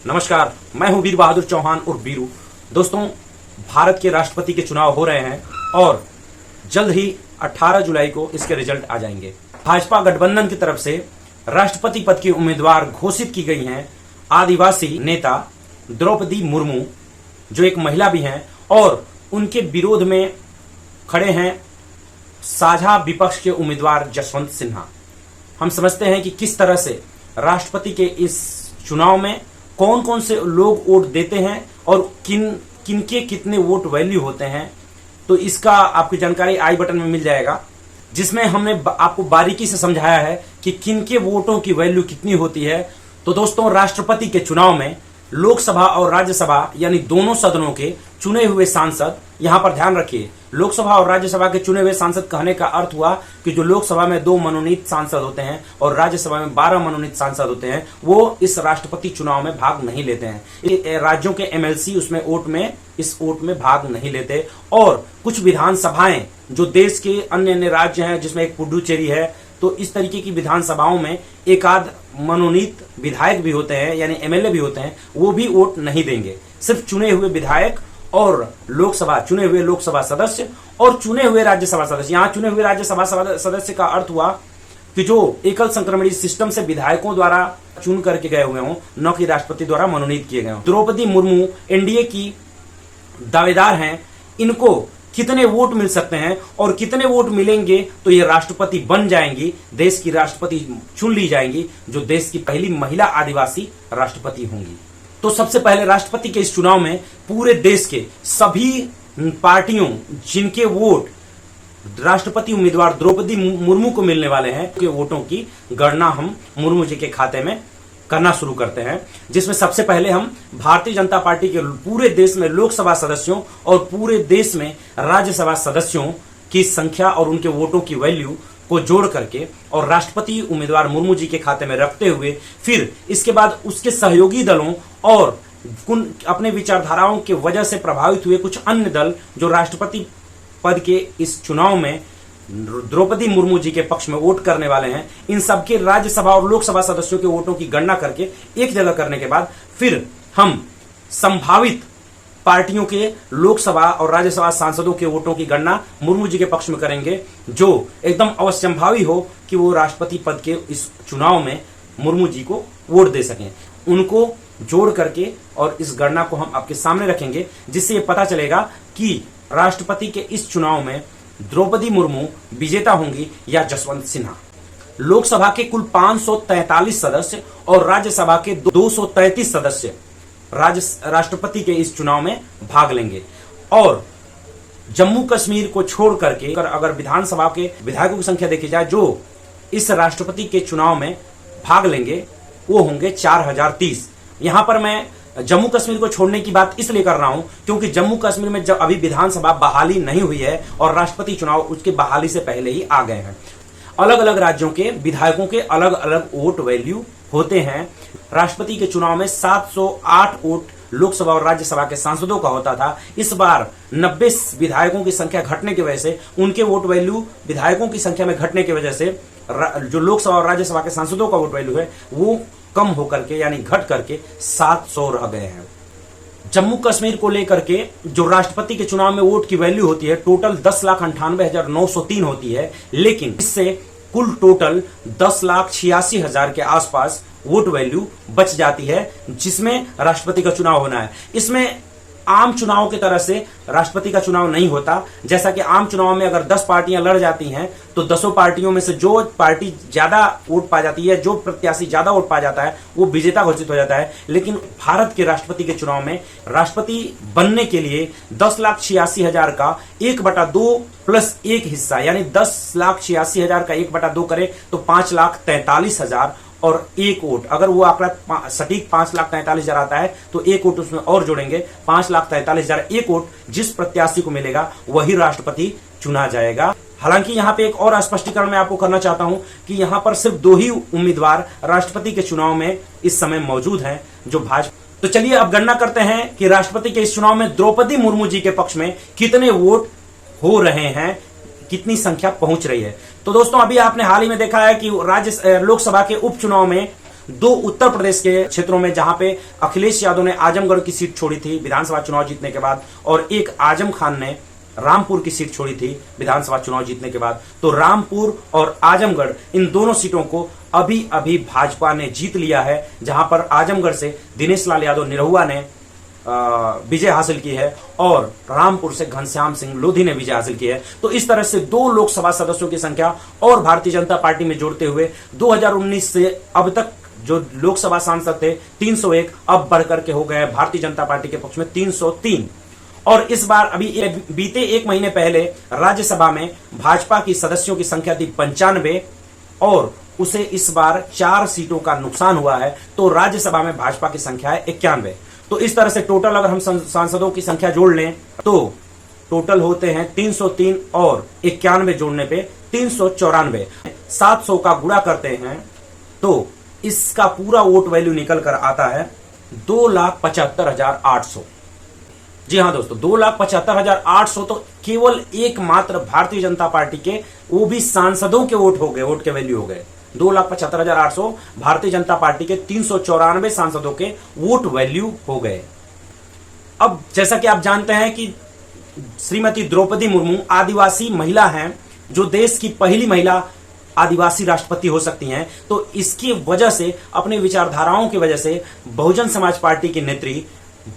नमस्कार, मैं हूं वीर बहादुर चौहान और वीरू। दोस्तों, भारत के राष्ट्रपति के चुनाव हो रहे हैं और जल्द ही 18 जुलाई को इसके रिजल्ट आ जाएंगे। भाजपा गठबंधन की तरफ से राष्ट्रपति पद की उम्मीदवार घोषित की गई हैं आदिवासी नेता द्रौपदी मुर्मू, जो एक महिला भी हैं, और उनके विरोध में खड़े हैं साझा विपक्ष के उम्मीदवार जसवंत सिन्हा। हम समझते हैं कि किस तरह से राष्ट्रपति के इस चुनाव में कौन कौन से लोग वोट देते हैं और किनके कितने वोट वैल्यू होते हैं। तो इसका आपकी जानकारी आई बटन में मिल जाएगा, जिसमें हमने आपको बारीकी से समझाया है कि किनके वोटों की वैल्यू कितनी होती है। तो दोस्तों, राष्ट्रपति के चुनाव में लोकसभा और राज्यसभा यानी दोनों सदनों के चुने हुए सांसद, यहां पर ध्यान रखिए, लोकसभा और राज्यसभा के चुने हुए सांसद कहने का अर्थ हुआ कि जो लोकसभा में 2 मनोनीत सांसद होते हैं और राज्यसभा में 12 मनोनीत सांसद होते हैं, वो इस राष्ट्रपति चुनाव में भाग नहीं लेते हैं। राज्यों के एमएलसी इस वोट में भाग नहीं लेते। और कुछ विधानसभाएं जो देश के अन्य राज्य हैं, जिसमें एक पुडुचेरी है, तो इस तरीके की विधानसभाओं में एक आध मनोनीत विधायक भी होते हैं, यानी एमएलए भी होते हैं, वो भी वोट नहीं देंगे। सिर्फ चुने हुए विधायक और चुने हुए लोकसभा सदस्य और चुने हुए राज्यसभा सदस्य। यहां चुने हुए राज्यसभा सदस्य का अर्थ हुआ कि जो एकल संक्रमणी सिस्टम से विधायकों द्वारा चुन करके गए हुए हों, न कि राष्ट्रपति द्वारा मनोनीत किए गए हों। द्रौपदी मुर्मू एनडीए की दावेदार हैं। इनको कितने वोट मिल सकते हैं और कितने वोट मिलेंगे तो ये राष्ट्रपति बन जाएंगी, देश की राष्ट्रपति चुन ली जाएंगी, जो देश की पहली महिला आदिवासी राष्ट्रपति होंगी। तो सबसे पहले राष्ट्रपति के इस चुनाव में पूरे देश के सभी पार्टियों जिनके वोट राष्ट्रपति उम्मीदवार द्रौपदी मुर्मू को मिलने वाले हैं, के वोटों की गणना हम मुर्मू जी के खाते में करना शुरू करते हैं, जिसमें सबसे पहले हम भारतीय जनता पार्टी के पूरे देश में लोकसभा सदस्यों और पूरे देश में राज्यसभा सदस्यों की संख्या और उनके वोटों की वैल्यू को जोड़ करके और राष्ट्रपति उम्मीदवार मुर्मू जी के खाते में रखते हुए फिर इसके बाद उसके सहयोगी दलों और अपने विचारधाराओं के वजह से प्रभावित हुए कुछ अन्य दल जो राष्ट्रपति पद के इस चुनाव में द्रौपदी मुर्मू जी के पक्ष में वोट करने वाले हैं, इन सबके राज्यसभा और लोकसभा सदस्यों के वोटों की गणना करके एक जगह करने के बाद फिर हम संभावित पार्टियों के लोकसभा और राज्यसभा सांसदों के वोटों की गणना मुर्मू जी के पक्ष में करेंगे, जो एकदम अवश्यंभावी हो कि वो राष्ट्रपति पद के इस चुनाव में मुर्मू जी को वोट दे सकें। उनको जोड़ करके और इस गणना को हम आपके सामने रखेंगे, जिससे ये पता चलेगा कि राष्ट्रपति के इस चुनाव में द्रौपदी मुर्मू विजेता होंगी या जसवंत सिन्हा। लोकसभा के कुल 543 सदस्य और राज्यसभा के 233 सदस्य राष्ट्रपति के इस चुनाव में भाग लेंगे। और जम्मू कश्मीर को छोड़ करके अगर विधानसभा के विधायकों की संख्या देखी जाए जो इस राष्ट्रपति के चुनाव में भाग लेंगे, वो होंगे 4030। यहां पर मैं जम्मू कश्मीर को छोड़ने की बात इसलिए कर रहा हूं क्योंकि जम्मू कश्मीर में जब अभी विधानसभा बहाली नहीं हुई है और राष्ट्रपति चुनाव उसके बहाली से पहले ही आ गए हैं। अलग अलग राज्यों के विधायकों के अलग अलग वोट वैल्यू होते हैं। राष्ट्रपति के चुनाव में 708 वोट लोकसभा और राज्यसभा के सांसदों का होता था। इस बार 90 विधायकों की संख्या घटने की वजह से उनके वोट वैल्यू विधायकों की संख्या में घटने की वजह से जो लोकसभा और राज्यसभा के सांसदों का वोट वैल्यू है वो कम होकर के यानी घट करके 700 रह गए हैं। जम्मू कश्मीर को लेकर के जो राष्ट्रपति के चुनाव में वोट की वैल्यू होती है टोटल 10,98,903 होती है, लेकिन इससे कुल टोटल 10,86,000 के आसपास वोट वैल्यू बच जाती है, जिसमें राष्ट्रपति का चुनाव होना है। इसमें आम चुनाव की तरह से राष्ट्रपति का चुनाव नहीं होता। जैसा कि आम चुनाव में अगर 10 पार्टियां लड़ जाती हैं तो 10 पार्टियों में से जो पार्टी ज्यादा वोट पा जाती है, जो प्रत्याशी ज्यादा वोट पा जाता है, वो विजेता घोषित हो जाता है। लेकिन भारत के राष्ट्रपति के चुनाव में राष्ट्रपति बनने के लिए 10,86,000 का 1/2 प्लस 1 हिस्सा यानी 10,86,000 का 1/2 करे तो 5,43,000 और एक वोट, अगर वो आंकड़ा सटीक 5,43,000 आता है तो एक वोट उसमें और जोड़ेंगे, 5,43,000 एक वोट जिस प्रत्याशी को मिलेगा वही राष्ट्रपति चुना जाएगा। हालांकि यहाँ पे एक और स्पष्टीकरण मैं आपको करना चाहता हूं कि यहाँ पर सिर्फ 2 ही उम्मीदवार राष्ट्रपति के चुनाव में इस समय मौजूद हैं, जो भाजपा। तो चलिए अब गणना करते हैं कि राष्ट्रपति के इस चुनाव में द्रौपदी मुर्मू जी के पक्ष में कितने वोट हो रहे हैं, कितनी संख्या पहुंच रही है। तो दोस्तों, अभी आपने हाल ही में देखा है कि लोकसभा के उपचुनाव में दो उत्तर प्रदेश के क्षेत्रों में जहां पे अखिलेश यादव ने आजमगढ़ की सीट छोड़ी थी विधानसभा चुनाव जीतने के बाद, और एक आजम खान ने रामपुर की सीट छोड़ी थी विधानसभा चुनाव जीतने के बाद। तो रामपुर और आजमगढ़ इन दोनों सीटों को अभी अभी भाजपा ने जीत लिया है, जहां पर आजमगढ़ से दिनेश लाल यादव निरहुआ ने विजय हासिल की है और रामपुर से घनश्याम सिंह लोधी ने विजय हासिल की है। तो इस तरह से दो लोकसभा सदस्यों की संख्या और भारतीय जनता पार्टी में जोड़ते हुए 2019 से अब तक जो लोकसभा सांसद थे 301 अब बढ़कर के हो गए भारतीय जनता पार्टी के पक्ष में 303। और इस बार अभी बीते एक महीने पहले राज्यसभा में भाजपा की सदस्यों की संख्या थी 95 और उसे इस बार 4 सीटों का नुकसान हुआ है। तो राज्यसभा में भाजपा की संख्या है 91। तो इस तरह से टोटल अगर हम सांसदों की संख्या जोड़ लें तो टोटल होते हैं 303 और 91 जोड़ने पे 394। 700 का गुणा करते हैं तो इसका पूरा वोट वैल्यू निकल कर आता है 2,75,800। जी हां दोस्तों, 2,75,800 तो केवल एकमात्र भारतीय जनता पार्टी के वो भी सांसदों के वोट हो गए, वोट के वैल्यू हो गए। 2,75,800 भारतीय जनता पार्टी के 394 सांसदों के वोट वैल्यू हो गए। अब जैसा कि आप जानते हैं कि श्रीमती द्रौपदी मुर्मू आदिवासी महिला हैं, जो देश की पहली महिला आदिवासी राष्ट्रपति हो सकती हैं। तो इसकी वजह से, अपने विचारधाराओं की वजह से बहुजन समाज पार्टी की नेत्री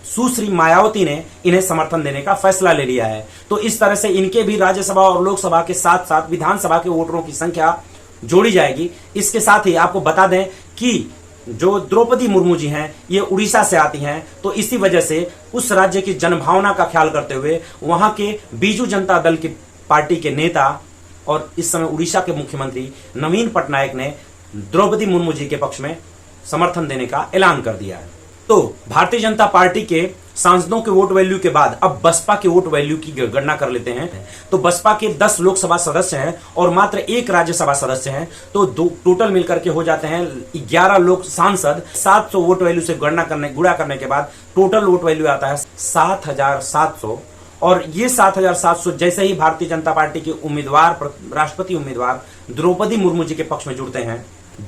सुश्री मायावती ने इन्हें समर्थन देने का फैसला ले लिया है। तो इस तरह से इनके भी राज्यसभा और लोकसभा के साथ साथ विधानसभा के वोटरों की संख्या जोड़ी जाएगी। इसके साथ ही आपको बता दें कि जो द्रौपदी मुर्मू जी हैं ये उड़ीसा से आती हैं। तो इसी वजह से उस राज्य की जनभावना का ख्याल करते हुए वहां के बीजू जनता दल की पार्टी के नेता और इस समय उड़ीसा के मुख्यमंत्री नवीन पटनायक ने द्रौपदी मुर्मू जी के पक्ष में समर्थन देने का ऐलान कर दिया है। तो भारतीय जनता पार्टी के सांसदों के वोट वैल्यू के बाद अब बसपा के वोट वैल्यू की गणना कर लेते हैं। तो बसपा के 10 लोकसभा सदस्य हैं और मात्र 1 राज्यसभा सदस्य हैं। तो टोटल मिलकर के हो जाते हैं 11 लोक सांसद। 700 वोट वैल्यू से गुणा करने के बाद टोटल वोट वैल्यू आता है 7,700। और ये 7,700 जैसे ही भारतीय जनता पार्टी के उम्मीदवार, राष्ट्रपति उम्मीदवार द्रौपदी मुर्मू जी के पक्ष में जुड़ते हैं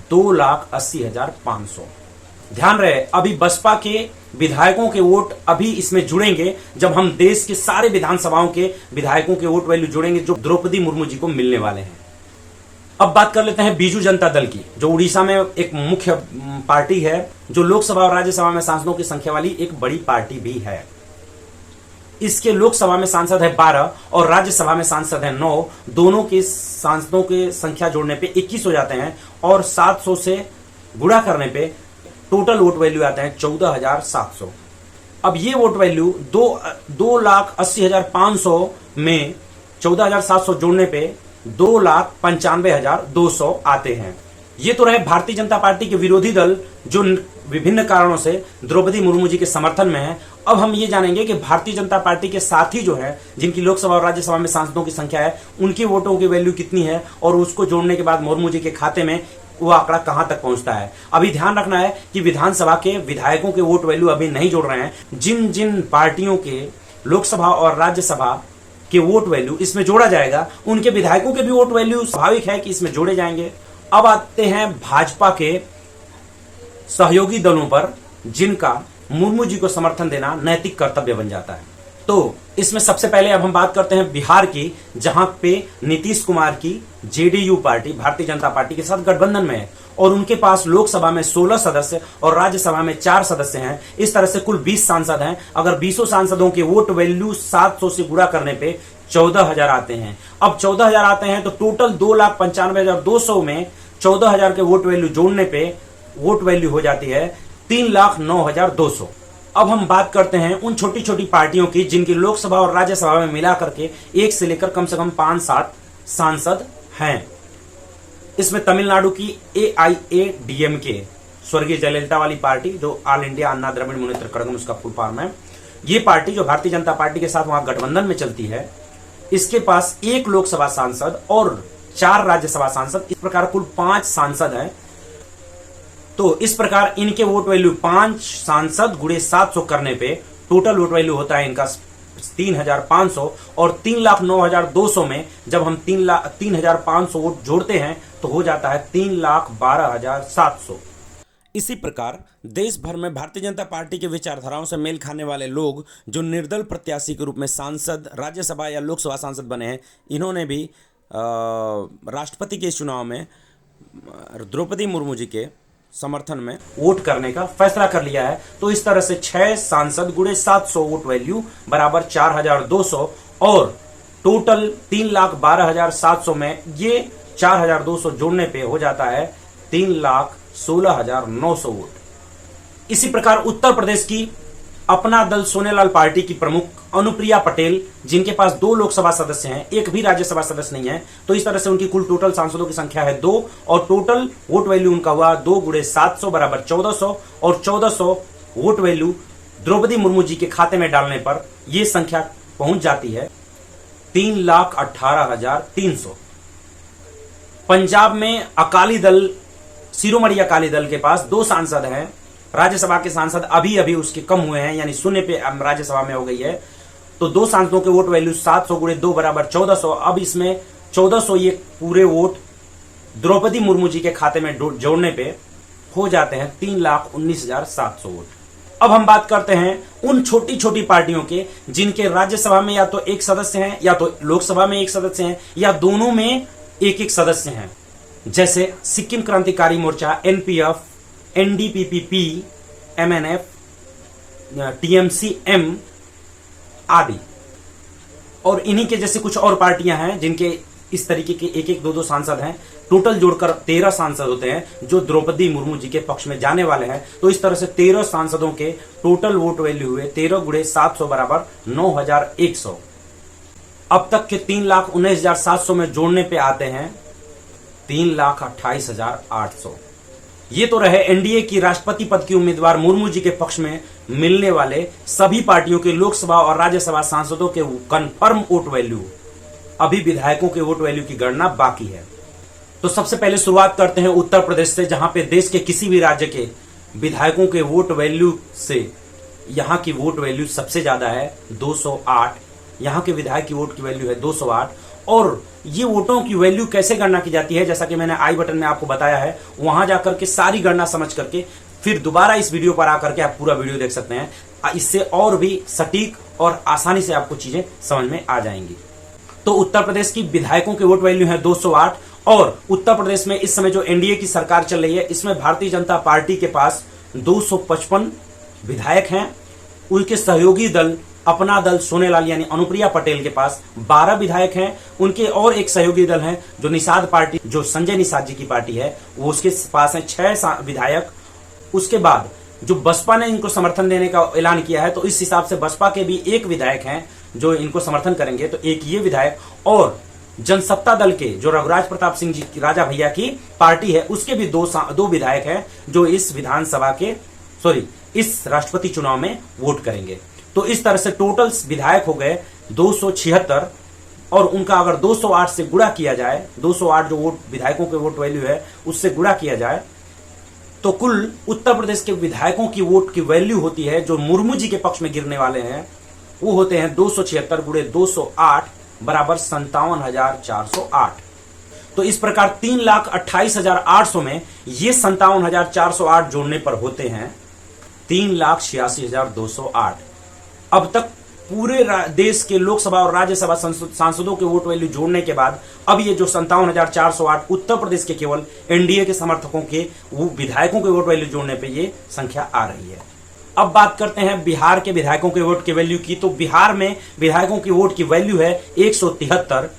2,80,500। ध्यान रहे, अभी बसपा के विधायकों के वोट अभी इसमें जुड़ेंगे जब हम देश के सारे विधानसभाओं के विधायकों के वोट वैल्यू जोड़ेंगे जो द्रौपदी मुर्मू जी को मिलने वाले हैं। अब बात कर लेते हैं बीजू जनता दल की, जो उड़ीसा में एक मुख्य पार्टी है, जो लोकसभा और राज्यसभा में सांसदों की संख्या वाली एक बड़ी पार्टी भी है। इसके लोकसभा में सांसद है 12 और राज्यसभा में सांसद है 9। दोनों के सांसदों की संख्या जोड़ने पे 21 हो जाते हैं और 700 से गुणा करने पे टोटल वोट वैल्यू आते हैं 14,700। अब ये वोट वैल्यू 2,80,500 में 14,700 जोड़ने पे 2,95,200 आते हैं। ये तो रहे भारतीय जनता पार्टी के विरोधी दल जो विभिन्न कारणों से द्रौपदी मुर्मू जी के समर्थन में है। अब हम ये जानेंगे कि भारतीय जनता पार्टी के साथी जो है, जिनकी लोकसभा और राज्यसभा में सांसदों की संख्या है, उनके वोटों की वैल्यू कितनी है और उसको जोड़ने के बाद मुर्मू जी के खाते में वो आंकड़ा कहां तक पहुंचता है। अभी ध्यान रखना है कि विधानसभा के विधायकों के वोट वैल्यू अभी नहीं जोड़ रहे हैं। जिन जिन पार्टियों के लोकसभा और राज्यसभा के वोट वैल्यू इसमें जोड़ा जाएगा, उनके विधायकों के भी वोट वैल्यू स्वाभाविक है कि इसमें जोड़े जाएंगे। अब आते हैं भाजपा के सहयोगी दलों पर, जिनका मुर्मू जी को समर्थन देना नैतिक कर्तव्य बन जाता है। तो इसमें सबसे पहले अब हम बात करते हैं बिहार की, जहां पे नीतीश कुमार की JDU party Bharatiya Janata party के साथ गठबंधन में है और उनके पास लोकसभा में 16 सदस्य और राज्यसभा में 4 सदस्य हैं। इस तरह से कुल 20 सांसद हैं। अगर 20 सांसदों के वोट वैल्यू 700 से गुणा करने पे 14,000 आते हैं। अब 14,000 आते हैं तो टोटल 2,95,200 में 14,000 के वोट वैल्यू जोड़ने पे वोट वैल्यू हो जाती है 3,09,200। अब हम बात करते हैं उन छोटी छोटी पार्टियों की जिनकी लोकसभा और राज्यसभा में मिला करके 1 से लेकर कम से कम 5-7 सांसद हैं। इसमें तमिलनाडु की AIADMK, स्वर्गीय जयललिता वाली पार्टी, जो ऑल इंडिया अन्ना द्रविड़ मुनेत्र कड़गम उसका फुल फॉर्म है। ये पार्टी जो भारतीय जनता पार्टी के साथ वहां गठबंधन में चलती है, इसके पास 1 लोकसभा सांसद और 4 राज्यसभा सांसद, इस प्रकार कुल 5 सांसद हैं। तो इस प्रकार इनके वोट वैल्यू 5 सांसद गुणे 700 करने पे टोटल वोट वैल्यू होता है इनका 3,500 और 3,09,200 में जब हम 3,0500 वोट जोड़ते हैं तो हो जाता है 3,12,700। इसी प्रकार देश भर में भारतीय जनता पार्टी की विचारधाराओं से मेल खाने वाले लोग जो निर्दल प्रत्याशी के रूप में सांसद, राज्यसभा या लोकसभा सांसद बने हैं, इन्होंने भी राष्ट्रपति के चुनाव में द्रौपदी मुर्मू जी के समर्थन में वोट करने का फैसला कर लिया है। तो इस तरह से 6 सांसद गुणे 700 वोट वैल्यू बराबर 4200 और टोटल 3,12,700 में ये 4,200 जोड़ने पे हो जाता है 3,16,900 वोट। इसी प्रकार उत्तर प्रदेश की अपना दल सोनेलाल पार्टी की प्रमुख अनुप्रिया पटेल, जिनके पास 2 लोकसभा सदस्य हैं, एक भी राज्यसभा सदस्य नहीं है, तो इस तरह से उनकी कुल टोटल सांसदों की संख्या है 2 और टोटल वोट वैल्यू उनका हुआ 2 गुणे 700 बराबर 1400 और 1400 वोट वैल्यू द्रौपदी मुर्मू जी के खाते में डालने पर यह संख्या पहुंच जाती है 3,18,300। पंजाब में अकाली दल, शिरोमणि अकाली दल के पास 2 सांसद हैं। राज्यसभा के सांसद अभी अभी उसके कम हुए हैं, यानी शून्य पे राज्यसभा में हो गई है। तो 2 सांसदों के वोट वैल्यू 700 गुणे 2 बराबर 1400। अब इसमें 1400 ये पूरे वोट द्रौपदी मुर्मू जी के खाते में जोड़ने पे हो जाते हैं 3,19,700 वोट। अब हम बात करते हैं उन छोटी छोटी पार्टियों के जिनके राज्यसभा में या तो एक सदस्य हैं या तो लोकसभा में एक सदस्य हैं या दोनों में एक एक सदस्य हैं, जैसे सिक्किम क्रांतिकारी मोर्चा, एनपीएफ, एनडीपीपी, एमएनएफ, टीएमसी-एम आदि। और इन्हीं के जैसे कुछ और पार्टियां हैं जिनके इस तरीके के एक एक 2-2 सांसद हैं। टोटल जोड़कर 13 सांसद होते हैं जो द्रौपदी मुर्मू जी के पक्ष में जाने वाले हैं। तो इस तरह से 13 सांसदों के टोटल वोट वैल्यू हुए 13 गुणे 700 बराबर 9,100। अब तक के 3,19,700 में जोड़ने पे आते हैं 3,28,800। ये तो रहे एनडीए की राष्ट्रपति पद की उम्मीदवार मुर्मू जी के पक्ष में मिलने वाले सभी पार्टियों के लोकसभा और राज्यसभा सांसदों के कंफर्म वोट वैल्यू। अभी विधायकों के वोट वैल्यू की गणना बाकी है। तो सबसे पहले शुरुआत करते हैं उत्तर प्रदेश से, जहां पे देश के किसी भी राज्य के विधायकों के वोट वैल्यू से यहां की वोट वैल्यू सबसे ज्यादा है 208। यहां के विधायक की वोट की वैल्यू है 208। और ये वोटों की वैल्यू कैसे गणना की जाती है, जैसा कि मैंने आई बटन में आपको बताया है, वहां जाकर के सारी गणना समझ करके फिर दोबारा इस वीडियो पर आकर के आप पूरा वीडियो देख सकते हैं। इससे और भी सटीक और आसानी से आपको चीजें समझ में आ जाएंगी। तो उत्तर प्रदेश की विधायकों के वोट वैल्यू है 208 और उत्तर प्रदेश में इस समय जो एनडीए की सरकार चल रही है, इसमें भारतीय जनता पार्टी के पास 255 विधायक हैं। उनके सहयोगी दल अपना दल सोनेलाल यानी अनुप्रिया पटेल के पास 12 विधायक हैं। उनके और एक सहयोगी दल हैं जो निषाद पार्टी, जो संजय निषाद जी की पार्टी है, वो उसके पास है 6 विधायक। उसके बाद जो बसपा ने इनको समर्थन देने का ऐलान किया है, तो इस हिसाब से बसपा के भी 1 विधायक हैं जो इनको समर्थन करेंगे, तो एक ये विधायक। और जनसत्ता दल के जो रघुराज प्रताप सिंह जी की राजा भैया की पार्टी है, उसके भी 2 विधायक हैं जो इस विधानसभा के इस राष्ट्रपति चुनाव में वोट करेंगे। तो इस तरह से टोटल विधायक हो गए 276 और उनका अगर 208 से गुणा किया जाए, 208 जो वोट विधायकों के वोट वैल्यू है उससे गुणा किया जाए, तो कुल उत्तर प्रदेश के विधायकों की वोट की वैल्यू होती है जो मुर्मू जी के पक्ष में गिरने वाले हैं, वो होते हैं 276 गुणे 208 बराबर 57,408। तो इस प्रकार 3,28,800 में ये 57,408 जोड़ने पर होते हैं 3,86,208। अब तक पूरे देश के लोकसभा और राज्यसभा सांसदों के वोट वैल्यू जोड़ने के बाद अब ये जो 57,408 उत्तर प्रदेश के केवल एनडीए के समर्थकों के विधायकों के वोट वैल्यू जोड़ने पे ये संख्या आ रही है। अब बात करते हैं बिहार के विधायकों के वोट की वैल्यू की। तो बिहार में विधायकों की वोट की वैल्यू है 173,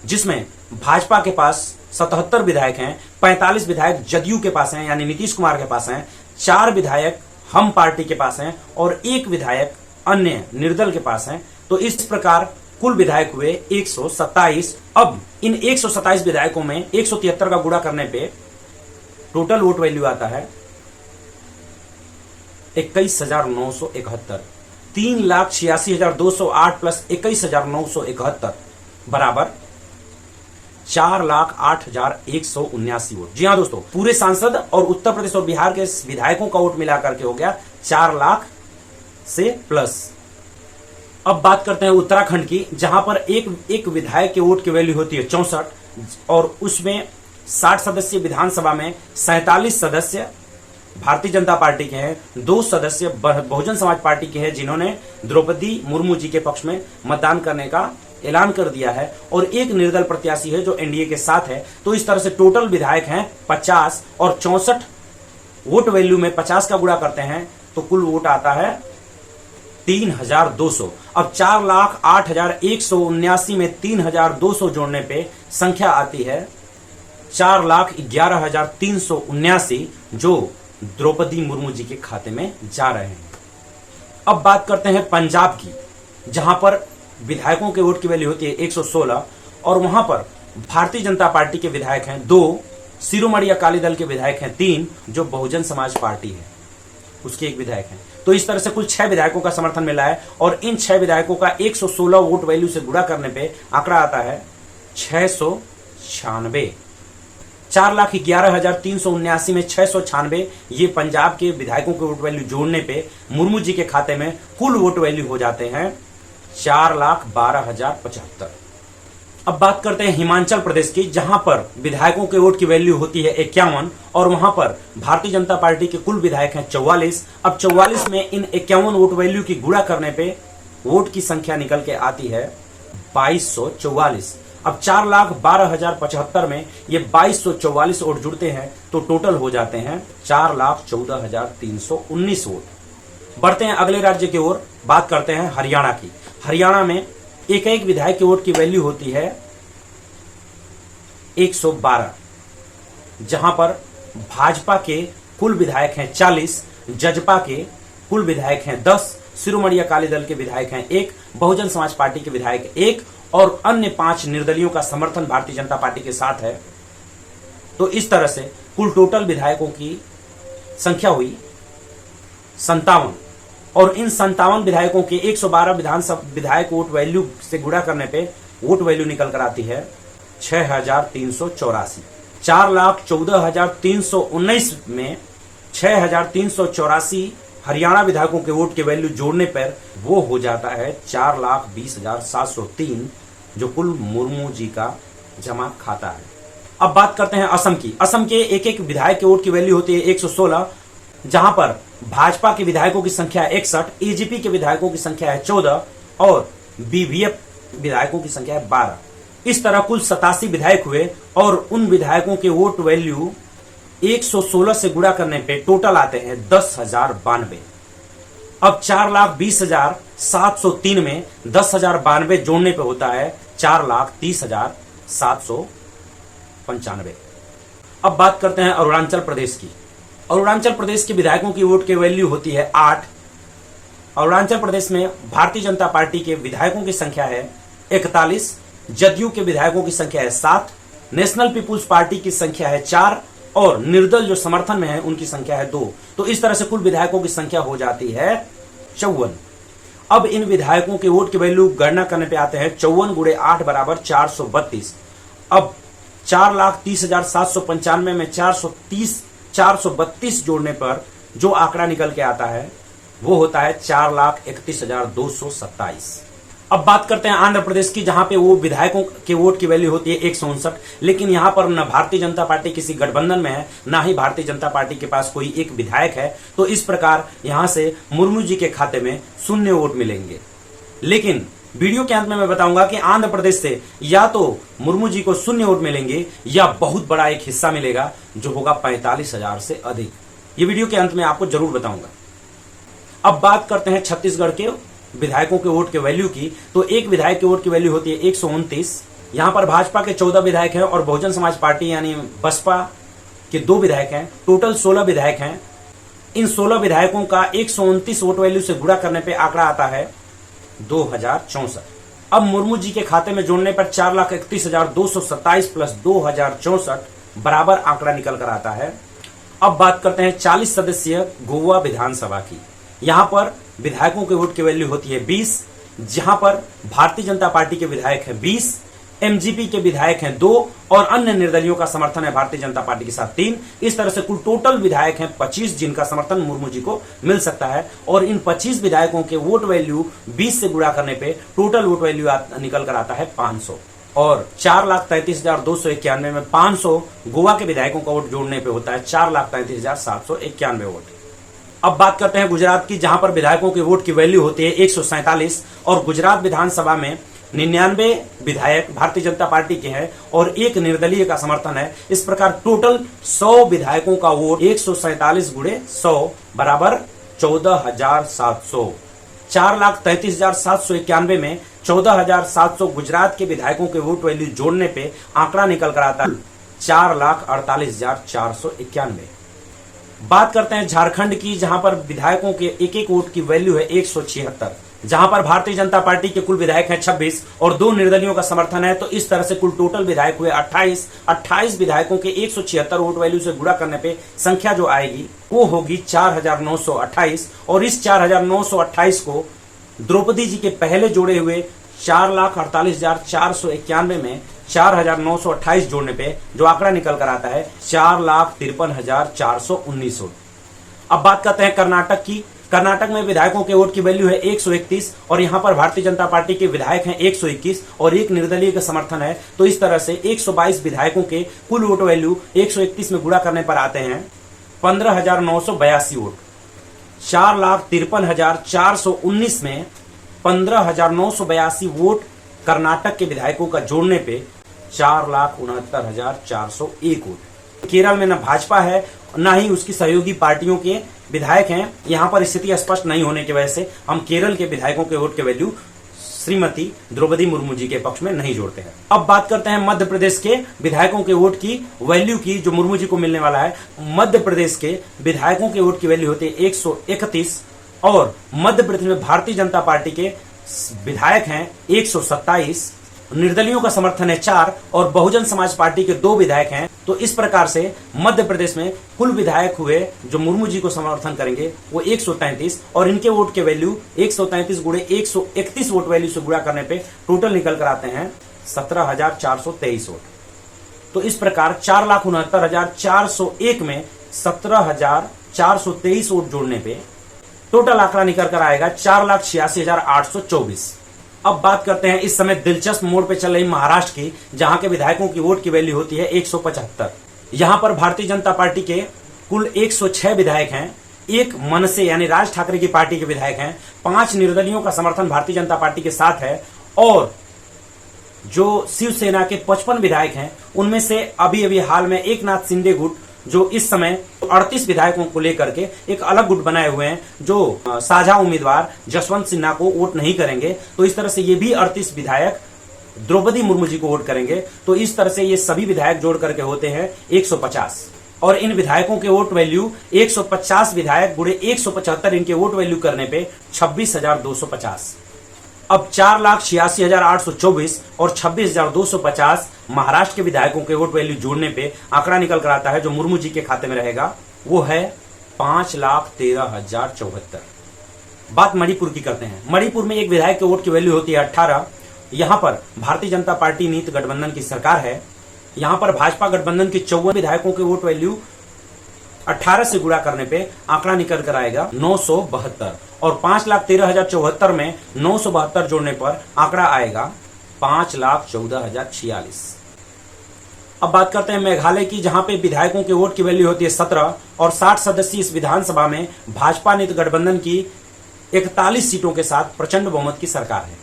जिसमें भाजपा के पास 77 विधायक हैं, 45 विधायक जदयू के पास हैं यानी नीतीश कुमार के पास हैं, 4 विधायक हम पार्टी के पास हैं और 1 विधायक अन्य निर्दल के पास हैं। तो इस प्रकार कुल विधायक हुए 127। अब इन 127 विधायकों में 173 का गुणा करने पे टोटल वोट वैल्यू आता है 21,971। 3,86,208 प्लस 21,971 बराबर 4,08,179 वोट। जी हाँ दोस्तों, पूरे सांसद और उत्तर प्रदेश और बिहार के विधायकों का वोट मिलाकर के हो गया 4 लाख से प्लस। अब बात करते हैं उत्तराखंड की, जहां पर एक विधायक के वोट की वैल्यू होती है 64 और उसमें 60 सदस्यीय विधानसभा में 47 सदस्य भारतीय जनता पार्टी के हैं, 2 सदस्य बहुजन समाज पार्टी के हैं जिन्होंने द्रौपदी मुर्मू जी के पक्ष में मतदान करने का ऐलान कर दिया है, और एक निर्दल प्रत्याशी है जो एनडीए के साथ है। तो इस तरह से टोटल विधायक हैं 50, और 64 वोट वैल्यू में 50 का गुणा करते हैं तो कुल वोट आता है 3200। अब 4,08,179 में 3200 जोड़ने पे संख्या आती है 4,11,379 जो द्रौपदी मुर्मू जी के खाते में जा रहे हैं। अब बात करते हैं पंजाब की, जहां पर विधायकों के वोट की वैल्यू होती है 116, और वहां पर भारतीय जनता पार्टी के विधायक हैं 2, शिरोमणि अकाली दल के विधायक हैं 3, जो बहुजन समाज पार्टी है उसके एक विधायक हैं। तो इस तरह से कुल 6 विधायकों का समर्थन मिला है, और इन 6 विधायकों का 116 वोट वैल्यू से गुणा करने पे आंकड़ा आता है 696। 4,11,379 में 696 ये पंजाब के विधायकों के वोट वैल्यू जोड़ने पे मुर्मू जी के खाते में कुल वोट वैल्यू हो जाते हैं 4,12,075। अब बात करते हैं हिमाचल प्रदेश की, जहां पर विधायकों के वोट की वैल्यू होती है 51, और वहां पर भारतीय जनता पार्टी के कुल विधायक हैं 44। अब 44 में इन 51 वोट वैल्यू की गुणा करने पे वोट की संख्या निकल के आती है 2244। अब 4,12,075 में ये 2244 वोट जुड़ते हैं तो टोटल हो जाते हैं 4,14,319 वोट। बढ़ते हैं अगले राज्य की ओर, बात करते हैं हरियाणा की। हरियाणा में एक विधायक के वोट की वैल्यू होती है 112, जहां पर भाजपा के कुल विधायक हैं 40, जजपा के कुल विधायक हैं 10, शिरोमणि अकाली दल के विधायक हैं 1, बहुजन समाज पार्टी के विधायक 1, और अन्य 5 निर्दलियों का समर्थन भारतीय जनता पार्टी के साथ है। तो इस तरह से कुल टोटल विधायकों की संख्या हुई 57, और इन 57 विधायकों के 112 विधानसभा विधायक वोट वैल्यू से गुणा करने पे वोट वैल्यू निकल कर आती है 6,384। 4,14,319 में 6,384 हरियाणा विधायकों के वोट के वैल्यू जोड़ने पर वो हो जाता है 4,20,703 जो कुल मुर्मू जी का जमा खाता है। अब बात करते हैं असम की। असम के एक विधायक के वोट की वैल्यू होती है 116, जहां पर भाजपा के विधायकों की संख्या 61, एजीपी के विधायकों की संख्या है 14, और बीवीएफ विधायकों की संख्या है 12। इस तरह कुल 87 विधायक हुए, और उन विधायकों के वोट वैल्यू 116 से गुणा करने पे टोटल आते हैं 10,092। अब 4,20,703 में 10,092 जोड़ने पे होता है 4,30,795। अब बात करते हैं अरुणाचल प्रदेश की। अरुणाचल प्रदेश के विधायकों की वोट की वैल्यू होती है 8। अरुणाचल प्रदेश में भारतीय जनता पार्टी के विधायकों की संख्या है 41, जदयू के विधायकों की संख्या है 7, नेशनल पीपुल्स पार्टी की संख्या है 4, और निर्दल जो समर्थन में है उनकी संख्या है 2। तो इस तरह से कुल विधायकों की संख्या हो जाती है 54। अब इन विधायकों के वोट की वैल्यू गणना करने पे आते हैं 54 × 8 = 432। अब 4,30,795 में 432 जोड़ने पर जो आंकड़ा निकल के आता है वो होता है 4,31,227। अब बात करते हैं आंध्र प्रदेश की, जहां पे वो विधायकों के वोट की वैल्यू होती है 159, लेकिन यहां पर न भारतीय जनता पार्टी किसी गठबंधन में है, ना ही भारतीय जनता पार्टी के पास कोई एक विधायक है। तो इस प्रकार यहां से मुर्मू जी के खाते में 0 वोट मिलेंगे। लेकिन वीडियो के अंत में मैं बताऊंगा कि आंध्र प्रदेश से या तो मुर्मू जी को 0 वोट मिलेंगे या बहुत बड़ा एक हिस्सा मिलेगा जो होगा 45,000 से अधिक। ये वीडियो के अंत में आपको जरूर बताऊंगा। अब बात करते हैं छत्तीसगढ़ के विधायकों के वोट के वैल्यू की। तो एक विधायक के वोट की वैल्यू होती है 129। यहां पर भाजपा के 14 विधायक हैं और बहुजन समाज पार्टी यानी बसपा के 2 विधायक हैं। टोटल 16 विधायक हैं। इन 16 विधायकों का 129 वोट वैल्यू से गुणा करने पे आंकड़ा आता है 2064। अब मुर्मू जी के खाते में जोड़ने पर 4,31,227 प्लस 2064 बराबर आंकड़ा निकल कर आता है। अब बात करते हैं 40 सदस्यीय गोवा विधानसभा की। यहां पर विधायकों के वोट की वैल्यू होती है 20, जहां पर भारतीय जनता पार्टी के विधायक हैं 20, एमजीपी के विधायक हैं 2 और अन्य निर्दलियों का समर्थन है भारतीय जनता पार्टी के साथ 3। इस तरह से कुल टोटल विधायक हैं 25 जिनका समर्थन मुर्मू जी को मिल सकता है। और इन 25 विधायकों के वोट वैल्यू 20 से गुणा करने पे टोटल वोट वैल्यू निकल कर आता है 500। और 4,33,291 में 500 गोवा के विधायकों का वोट जोड़ने पे होता है 4,33,791 वोट। अब बात करते हैं गुजरात की, जहां पर विधायकों के वोट की वैल्यू होती है 147 और गुजरात विधानसभा में 99 विधायक भारतीय जनता पार्टी के हैं और एक निर्दलीय का समर्थन है। इस प्रकार टोटल 100 विधायकों का वोट 147 गुणे 100 बराबर 14,700। 4,33,791 में 14,700 गुजरात के विधायकों के वोट वैल्यू जोड़ने पे आंकड़ा निकल कर आता है 4,48,491। बात करते हैं झारखंड की, जहां पर विधायकों के एक एक वोट की वैल्यू है 176, जहां पर भारतीय जनता पार्टी के कुल विधायक हैं 26 और 2 निर्दलियों का समर्थन है। तो इस तरह से कुल टोटल विधायक हुए 28 विधायकों के 176 वोट वैल्यू से गुणा करने पे संख्या जो आएगी वो होगी 4,928 और इस 4,928 को द्रौपदी जी के पहले जोड़े हुए 4,48,491 में 4,928 जोड़ने पे जो आंकड़ा निकल कर आता है 4,53,419 वोट। अब बात करते हैं कर्नाटक की। कर्नाटक में विधायकों के वोट की वैल्यू है 131 और यहां पर भारतीय जनता पार्टी के विधायक हैं 121 और एक निर्दलीय का समर्थन है। तो इस तरह से 122 विधायकों के कुल वोट वैल्यू 131 में गुणा करने पर आते हैं 15,982 वोट। 4,53,419 में 15,982 वोट कर्नाटक के विधायकों का जोड़ने पे 4,69,401 वोट। केरल में न भाजपा है न ही उसकी सहयोगी पार्टियों के विधायक हैं। यहां पर स्थिति स्पष्ट नहीं होने की वजह से हम केरल के विधायकों के वोट के वैल्यू श्रीमती द्रौपदी मुर्मू जी के पक्ष में नहीं जोड़ते हैं। अब बात करते हैं मध्य प्रदेश के विधायकों के वोट की वैल्यू की, जो मुर्मू जी को मिलने वाला है। मध्य प्रदेश के विधायकों के वोट की वैल्यू होती है 131 और मध्य प्रदेश में भारतीय जनता पार्टी के विधायक हैं 127, निर्दलियों का समर्थन है 4 और बहुजन समाज पार्टी के 2 विधायक हैं। तो इस प्रकार से मध्य प्रदेश में कुल विधायक हुए जो मुर्मू जी को समर्थन करेंगे वो 133 और इनके वोट के वैल्यू 133 गुणे 131 वोट वैल्यू से गुणा करने पे टोटल निकल कर आते हैं 17,423 वोट। तो इस प्रकार 4,69,401 में 17,423 वोट जोड़ने पे टोटल आंकड़ा निकल कर आएगा 4,86,824। अब बात करते हैं इस समय दिलचस्प मोड़ पे चल रही महाराष्ट्र की, जहां के विधायकों की वोट की वैल्यू होती है 175। यहां पर भारतीय जनता पार्टी के कुल 106 विधायक हैं, एक मनसे यानी राज ठाकरे की पार्टी के विधायक हैं, 5 निर्दलियों का समर्थन भारतीय जनता पार्टी के साथ है और जो शिवसेना के 55 विधायक हैं उनमें से अभी अभी हाल में एकनाथ शिंदे गुट जो इस समय 38 विधायकों को लेकर के एक अलग गुट बनाए हुए हैं, जो साझा उम्मीदवार जसवंत सिन्हा को वोट नहीं करेंगे। तो इस तरह से ये भी 38 विधायक द्रौपदी मुर्मू जी को वोट करेंगे। तो इस तरह से ये सभी विधायक जोड़ करके होते हैं 150 और इन विधायकों के वोट वैल्यू 150 विधायक गुणे 175 इनके वोट वैल्यू करने पे 26,250। अब 4,86,824 और 26,250 महाराष्ट्र के विधायकों के वोट वैल्यू जोड़ने पे आंकड़ा निकल कर आता है जो मुर्मू जी के खाते में रहेगा वो है 5,13,074। बात मणिपुर की करते हैं। मणिपुर में एक विधायक के वोट की वैल्यू होती है 18। यहां पर भारतीय जनता पार्टी नीति गठबंधन की सरकार है। यहां पर भाजपा गठबंधन के 54 विधायकों के वोट वैल्यू 18 से गुणा करने पे आंकड़ा निकल कर आएगा 972 और 5,13,074 में 972 जोड़ने पर आंकड़ा आएगा 5,14,046। अब बात करते हैं मेघालय की, जहां पे विधायकों के वोट की वैल्यू होती है 17 और 60 सदस्यीय इस विधानसभा में भाजपा नीति गठबंधन की 41 सीटों के साथ प्रचंड बहुमत की सरकार है।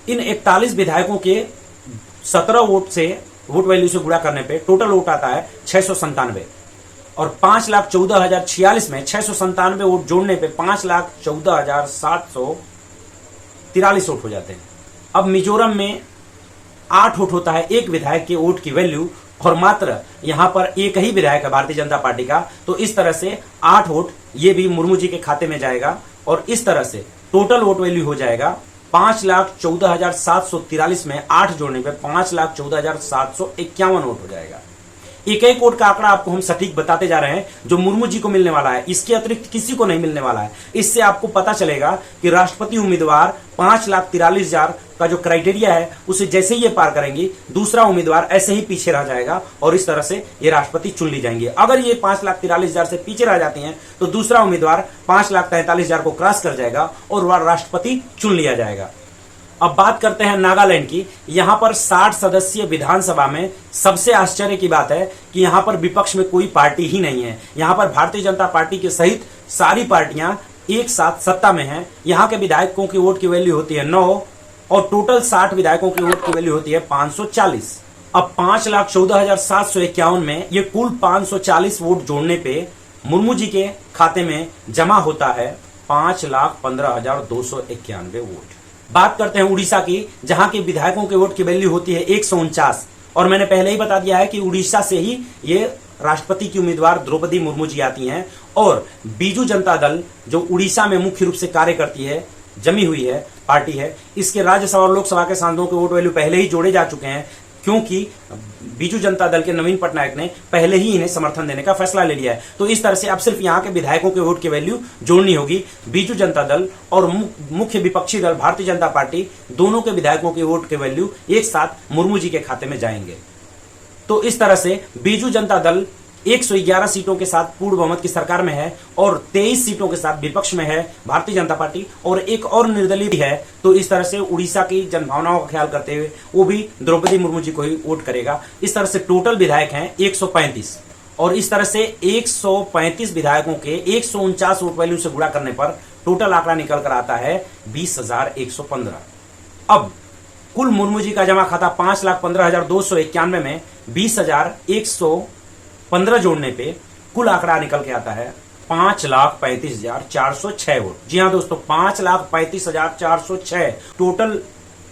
इन 41 विधायकों के 17 वोट से वोट वैल्यू से गुणा करने पे टोटल वोट आता है 697 और 5,14,046 में 697 वोट जोड़ने पे 5,14,743 वोट हो जाते हैं। अब मिजोरम में 8 वोट होता है एक विधायक के वोट की वैल्यू और मात्र यहां पर एक ही विधायक है भारतीय जनता पार्टी का। तो इस तरह से 8 वोट ये भी मुर्मू जी के खाते में जाएगा और इस तरह से टोटल वोट वैल्यू हो जाएगा 5,14,743 में 8 जोड़ने पे 5,14,751 वोट हो जाएगा। एक एक वोट का आंकड़ा आपको हम सटीक बताते जा रहे हैं जो मुर्मू जी को मिलने वाला है, इसके अतिरिक्त किसी को नहीं मिलने वाला है। इससे आपको पता चलेगा कि राष्ट्रपति उम्मीदवार 5,43,000 का जो क्राइटेरिया है उसे जैसे ही ये पार करेंगी दूसरा उम्मीदवार ऐसे ही पीछे रह जाएगा और इस तरह से ये राष्ट्रपति चुन ली जाएंगे। अगर ये 5,43,000 से पीछे रह जाती हैं तो दूसरा उम्मीदवार 5,43,000 को क्रॉस कर जाएगा और वह राष्ट्रपति चुन लिया जाएगा। अब बात करते हैं नागालैंड की। यहां पर 60 सदस्यीय विधानसभा में सबसे आश्चर्य की बात है कि यहां पर विपक्ष में कोई पार्टी ही नहीं है। यहां पर भारतीय जनता पार्टी के सहित सारी पार्टियां एक साथ सत्ता में हैं। यहां के विधायकों की वोट की वैल्यू होती है 9 और टोटल 60 विधायकों की वोट की वैल्यू होती है 540। अब 5,14,751 में ये कुल 540 वोट जोड़ने पे मुर्मू जी के खाते में जमा होता है 5,15,291 वोट। बात करते हैं उड़ीसा की, जहां के विधायकों के वोट की वैल्यू होती है 149 और मैंने पहले ही बता दिया है कि उड़ीसा से ही ये राष्ट्रपति की उम्मीदवार द्रौपदी मुर्मू जी आती हैं। और बीजू जनता दल जो उड़ीसा में मुख्य रूप से कार्य करती है, जमी हुई है पार्टी है, इसके राज्यसभा और लोकसभा के सांसदों के वोट वैल्यू पहले ही जोड़े जा चुके हैं, क्योंकि बीजू जनता दल के नवीन पटनायक ने पहले ही इन्हें समर्थन देने का फैसला ले लिया है। तो इस तरह से अब सिर्फ यहां के विधायकों के वोट की वैल्यू जोड़नी होगी। बीजू जनता दल और मुख्य विपक्षी दल भारतीय जनता पार्टी दोनों के विधायकों के वोट के वैल्यू एक साथ मुर्मू जी के खाते में जाएंगे। तो इस तरह से बीजू जनता दल 111 सीटों के साथ पूर्ण बहुमत की सरकार में है और 23 सीटों के साथ विपक्ष में है भारतीय जनता पार्टी और एक और निर्दलीय भी है। तो इस तरह से उड़ीसा की जनभावनाओं का ख्याल करते हुए वो भी द्रौपदी मुर्मू जी को ही वोट करेगा। इस तरह से टोटल विधायक हैं 135 और इस तरह से 135 विधायकों के 149 वोट वैल्यू से गुणा करने पर टोटल आंकड़ा निकल कर आता है 20,115। अब कुल मुर्मू जी का जमा खाता 5,15,291 में 20,115 जोड़ने पे कुल आंकड़ा निकल के आता है 5,35,406 वोट। जी हाँ दोस्तों, 5,35,406 टोटल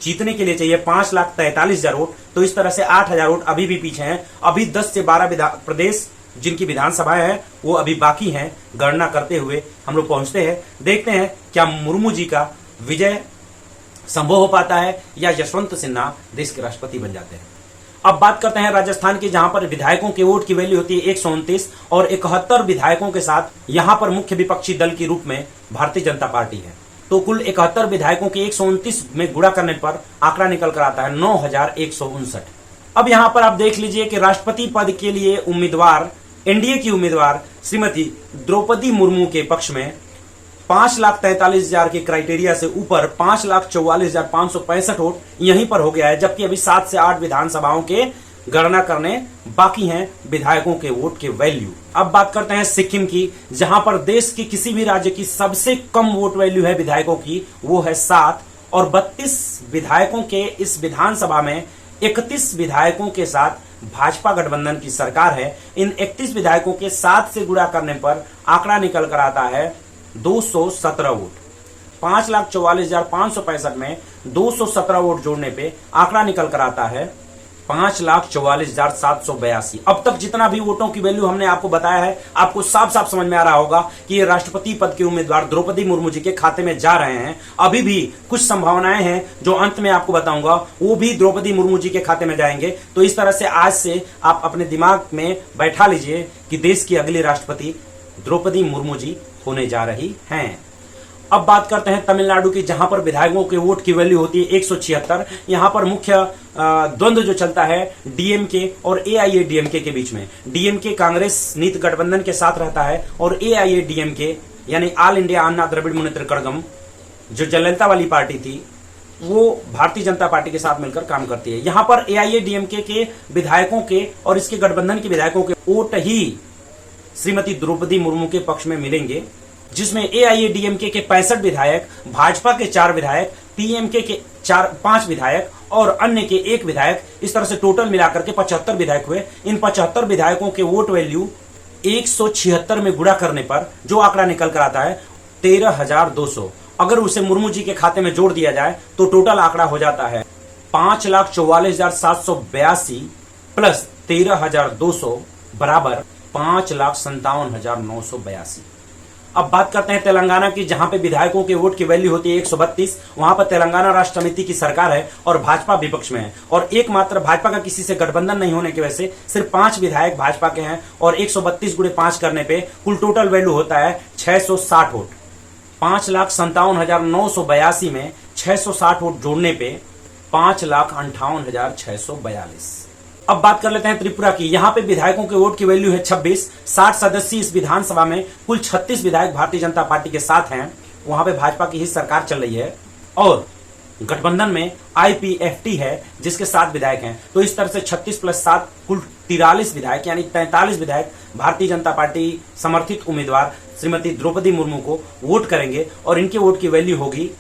जीतने के लिए चाहिए 5,43,000 वोट। तो इस तरह से 8,000 वोट अभी भी पीछे हैं। अभी 10 से 12 प्रदेश जिनकी विधानसभाएं हैं वो अभी बाकी हैं। गणना करते हुए हम लोग पहुंचते हैं, देखते हैं क्या मुर्मू जी का विजय संभव हो पाता है या यशवंत सिन्हा देश के राष्ट्रपति बन जाते हैं। अब बात करते हैं राजस्थान की, जहां पर विधायकों के वोट की वैल्यू होती है 129 और 71 विधायकों के साथ यहां पर मुख्य विपक्षी दल के रूप में भारतीय जनता पार्टी है। तो कुल 71 विधायकों के 129 में गुणा करने पर आंकड़ा निकल कर आता है 9,159। अब यहां पर आप देख लीजिए कि राष्ट्रपति पद के लिए उम्मीदवार, एनडीए की उम्मीदवार श्रीमती द्रौपदी मुर्मू के पक्ष में 5,43,000 के क्राइटेरिया से ऊपर 5,44,565 वोट यहीं पर हो गया है, जबकि अभी 7 से 8 विधानसभाओं के गणना करने बाकी हैं विधायकों के वोट के वैल्यू। अब बात करते हैं सिक्किम की, जहां पर देश की किसी भी राज्य की सबसे कम वोट वैल्यू है विधायकों की, वो है 7 और 32 विधायकों के इस विधानसभा में 31 विधायकों के साथ भाजपा गठबंधन की सरकार है। इन 31 विधायकों के 7 से गुणा करने पर आंकड़ा निकल कर आता है 217 वोट। 5,44,565 में 217 वोट जोड़ने पे आंकड़ा निकल कर आता है 5,44,782। अब तक जितना भी वोटों की वैल्यू हमने आपको बताया है, आपको साफ साफ समझ में आ रहा होगा कि ये राष्ट्रपति पद के उम्मीदवार द्रौपदी मुर्मू जी के खाते में जा रहे हैं। अभी भी कुछ संभावनाएं हैं जो अंत में आपको बताऊंगा, वो भी द्रौपदी मुर्मू जी के खाते में जाएंगे। तो इस तरह से आज से आप अपने दिमाग में बैठा लीजिए कि देश की अगली राष्ट्रपति द्रौपदी मुर्मू जी होने जा रही हैं। अब बात करते हैं तमिलनाडु की, जहां पर विधायकों के वोट की वैल्यू होती है 176। यहां पर मुख्य द्वंद्व जो चलता है डीएमके और एआईएडीएमके के बीच में। डीएमके कांग्रेस नीति गठबंधन के साथ रहता है और एआईएडीएमके यानी ऑल इंडिया अन्ना द्रविड़ मुनेत्र कड़गम जो जयललिता वाली पार्टी थी, वो भारतीय जनता पार्टी के साथ मिलकर काम करती है। यहां पर एआईएडीएमके के विधायकों के और इसके गठबंधन के विधायकों के वोट ही श्रीमती द्रौपदी मुर्मू के पक्ष में मिलेंगे, जिसमें एआईएडीएमके के 65 विधायक, भाजपा के 4 विधायक, पीएमके के 5 विधायक और अन्य के 1 विधायक, इस तरह से टोटल मिलाकर के 75 विधायक हुए। इन 75 विधायकों के वोट वैल्यू 176 में गुणा करने पर जो आंकड़ा निकल कर आता है 13,200। अगर उसे मुर्मू जी के खाते में जोड़ दिया जाए तो टोटल आंकड़ा हो जाता है 5,44,782 प्लस 13,200 बराबर 5,57,982। अब बात करते हैं तेलंगाना की, जहां पे विधायकों के वोट की वैल्यू होती है 132। वहां पर तेलंगाना राष्ट्र समिति की सरकार है और भाजपा विपक्ष में है और एकमात्र भाजपा का किसी से गठबंधन नहीं होने की वजह से सिर्फ 5 विधायक भाजपा के हैं और 132 गुणे 5 करने पे कुल टोटल वैल्यू होता है 660 वोट। 5,57,982 में 660 वोट जोड़ने पे 5,58,642। अब बात कर लेते हैं त्रिपुरा की। यहां पे विधायकों के वोट की वैल्यू है 26। 60 सदस्यीय इस विधानसभा में कुल 36 विधायक भारतीय जनता पार्टी के साथ हैं। वहां पे भाजपा की ही सरकार चल रही है और गठबंधन में IPFT है जिसके 7 विधायक हैं। तो इस तरह से 36 + 7 कुल 43 विधायक यानी 43 विधायक भारतीय जनता पार्टी समर्थित उम्मीदवार श्रीमती द्रौपदी मुर्मू को वोट करेंगे और इनके वोट की वैल्यू होगी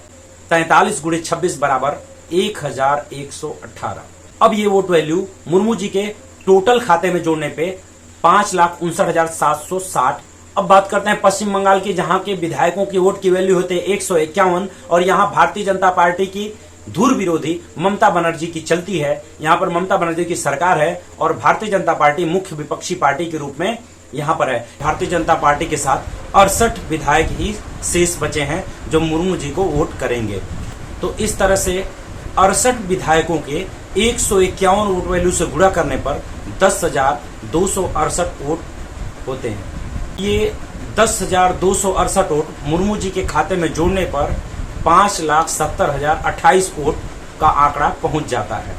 43 × 26 बराबर 1118। अब ये वोट वैल्यू मुर्मू जी के टोटल खाते में जोड़ने पे 5,59,760। अब बात करते हैं पश्चिम बंगाल की, जहां के विधायकों की वोट की वैल्यू होते हैं 151 और यहां भारतीय जनता पार्टी की धुर विरोधी ममता बनर्जी की चलती है। यहां पर ममता बनर्जी की सरकार है और भारतीय जनता पार्टी मुख्य विपक्षी पार्टी के रूप में यहां पर है। भारतीय जनता पार्टी के साथ 68 विधायक ही शेष बचे हैं जो मुर्मू जी को वोट करेंगे। तो इस तरह से 68 विधायकों के 151 वोट वैल्यू से गुणा करने पर 10,268 वोट होते हैं। ये 10,268 वोट मुर्मू जी के खाते में जोड़ने पर 5,70,028 वोट का आंकड़ा पहुंच जाता है।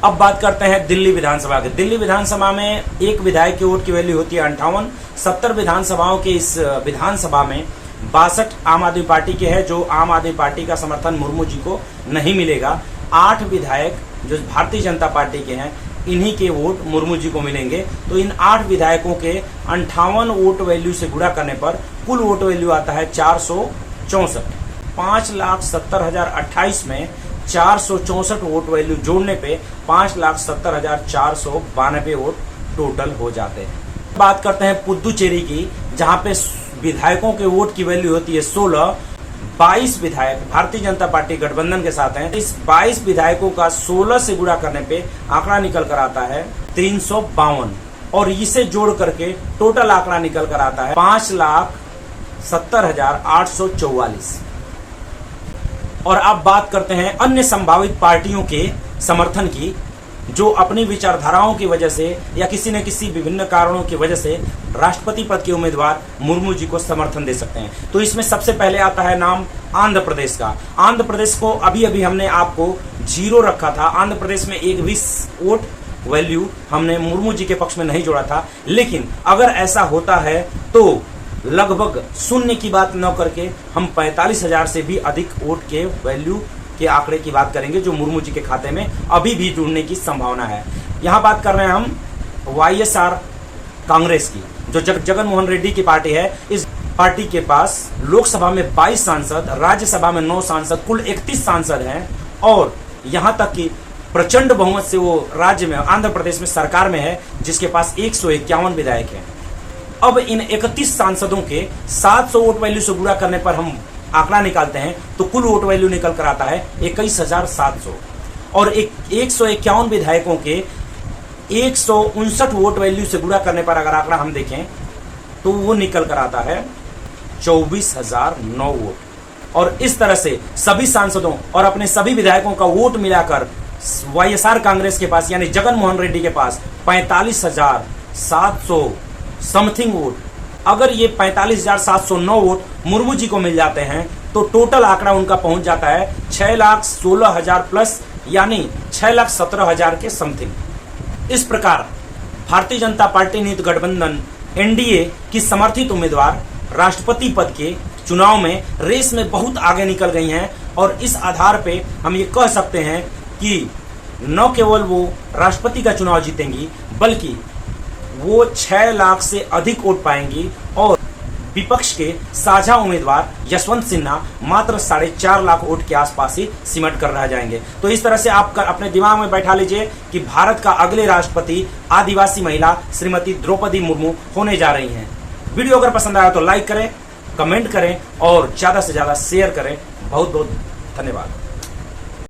अब बात करते हैं दिल्ली विधानसभा के। दिल्ली विधानसभा में एक विधायक की वोट की वैल्यू होती है 58। 70 विधानसभाओं के इस विधानसभा में 62 आम आदमी पार्टी के हैं, जो आम आदमी पार्टी का समर्थन मुर्मू जी को नहीं मिलेगा। 8 विधायक जो भारतीय जनता पार्टी के हैं, इन्हीं के वोट मुर्मू जी को मिलेंगे। तो इन 8 विधायकों के 58 वोट वैल्यू से गुणा करने पर कुल वोट वैल्यू आता है 464। 5,70,028 में 464 वोट वैल्यू जोड़ने पे 5,70,492 वोट टोटल हो जाते हैं। बात करते हैं पुदुचेरी की, जहां पे विधायकों के वोट की वैल्यू होती है 16। 22 विधायक भारतीय जनता पार्टी गठबंधन के साथ हैं। इस 22 विधायकों का 16 से गुणा करने पे आंकड़ा निकल कर आता है 352 और इसे जोड़ करके टोटल आंकड़ा निकल कर आता है 5,70,844। और अब बात करते हैं अन्य संभावित पार्टियों के समर्थन की, जो अपनी विचारधाराओं की वजह से या किसी न किसी विभिन्न कारणों की वजह से राष्ट्रपति पद के उम्मीदवार मुर्मू जी को समर्थन दे सकते हैं। तो इसमें सबसे पहले आता है नाम आंध्र प्रदेश का। आंध्र प्रदेश को अभी अभी हमने आपको 0 रखा था। आंध्र प्रदेश में एक भी वोट वैल्यू हमने मुर्मू जी के पक्ष में नहीं जोड़ा था, लेकिन अगर ऐसा होता है तो लगभग शून्य की बात न करके हम 45,000 से भी अधिक वोट के वैल्यू के आंकड़े की बात करेंगे, जो मुर्मू जी के खाते में अभी भी जुड़ने की संभावना है। यहाँ बात कर रहे हैं हम YSR कांग्रेस की, जो जगन मोहन रेड्डी की पार्टी है। इस पार्टी के पास लोकसभा में 22 सांसद, राज्यसभा में 9 सांसद, कुल 31 सांसद हैं और यहाँ तक कि प्रचंड बहुमत से वो राज्य में आंध्र प्रदेश में सरकार में है, जिसके पास 151 विधायक हैं। अब इन 31 सांसदों के 700 वोट वैल्यू से गुणा करने पर हम आंकड़ा निकालते हैं तो कुल वोट वैल्यू निकल कर आता है 21,700 और 151 विधायकों के 159 वोट वैल्यू से गुणा करने पर अगर आंकड़ा हम देखें तो वो निकल कर आता है 24,009 वोट। और इस तरह से सभी सांसदों और अपने सभी विधायकों का वोट मिलाकर YSR कांग्रेस के पास यानी जगन मोहन रेड्डी के पास 45,700 समथिंग वोट। अगर ये 45,709 वोट मुर्मू जी को मिल जाते हैं तो टोटल आंकड़ा उनका पहुंच जाता है 6,16,000 प्लस यानी 6,17,000 के समथिंग। इस प्रकार भारतीय जनता पार्टी नीति गठबंधन NDA की समर्थित उम्मीदवार राष्ट्रपति पद के चुनाव में रेस में बहुत आगे निकल गई हैं और इस आधार पे हम ये कह सकते हैं कि न केवल वो राष्ट्रपति का चुनाव जीतेंगी बल्कि वो 6 लाख से अधिक वोट पाएंगी और विपक्ष के साझा उम्मीदवार यशवंत सिन्हा मात्र 4.5 लाख वोट के आसपास ही सिमट कर रह जाएंगे। तो इस तरह से आप अपने दिमाग में बैठा लीजिए कि भारत का अगले राष्ट्रपति आदिवासी महिला श्रीमती द्रौपदी मुर्मू होने जा रही हैं। वीडियो अगर पसंद आया तो लाइक करें, कमेंट करें और ज्यादा से ज्यादा शेयर करें। बहुत बहुत धन्यवाद।